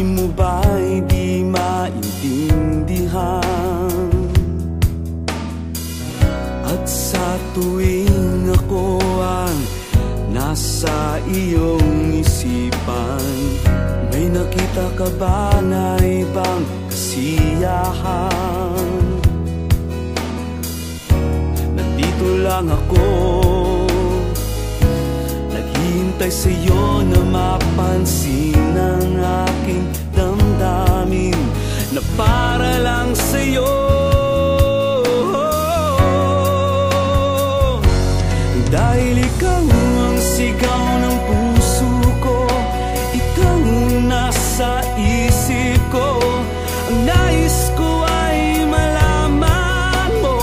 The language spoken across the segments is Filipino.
damdamin mo ba'y di maintindihan? At sa tuwing ako ang nasa iyong isipan, may nakita ka ba na ibang kasiyahan? Nandito lang ako, naghihintay sa'yo na mapansin ang aking damdamin na para lang sa'yo. Dahil ikaw ang sigaw ng puso ko, ikaw ang nasa isip ko. Ang nais ko ay malaman mo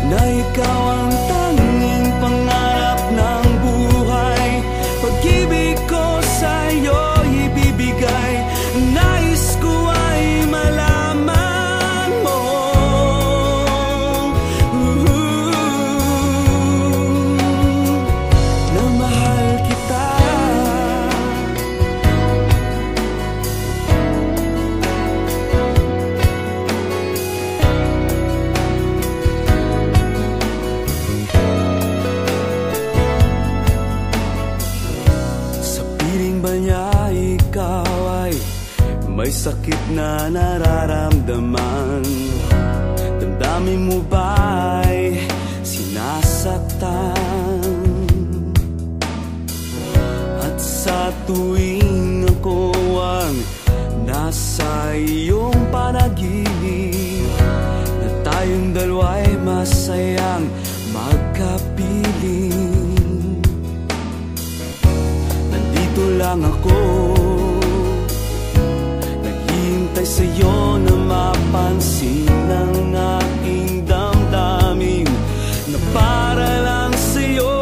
na ikaw ang tanging pangarap ng buhay. Pag-ibig ko sa'yo ibibigay. Ang nais ko ay malaman mo na mahal kita. Sa piling ba niya ikaw ay may sakit na nararamdaman? Damdamin mo ba'y sinasaktan? At sa tuwing ako ang nasa iyong panaginip, na tayong dalawa'y masayang magkapiling, nandito lang ako, naghihintay sa'yo na mapansin ang aking damdamin na para lang sa'yo.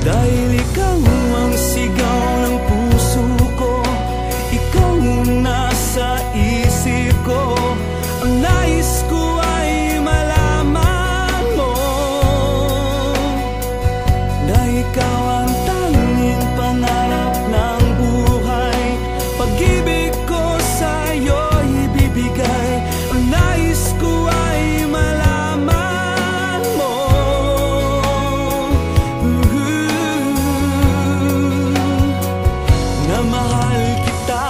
Dahil ikaw ang sigaw ng puso ko, ikaw ang nasa isip ko. Ang nais ko ay malaman mo na ikaw ang tanging pangarap ng buhay. Pag-ibig ko sa'yo ibibigay. Ang nais ko ay malaman mo na mahal kita.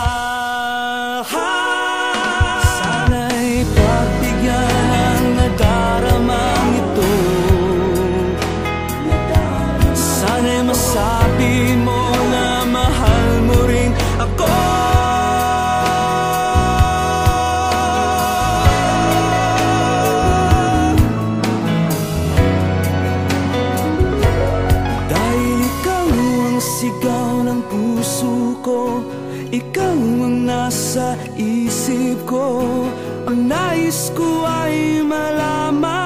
Sana'y pagbigyan ang nadaramang ito. Sana'y masabi mo na mahal mo rin ako. Dahil ikaw ang sigaw ng puso ko, ikaw ang nasa isip ko. Ang nais ko ay malaman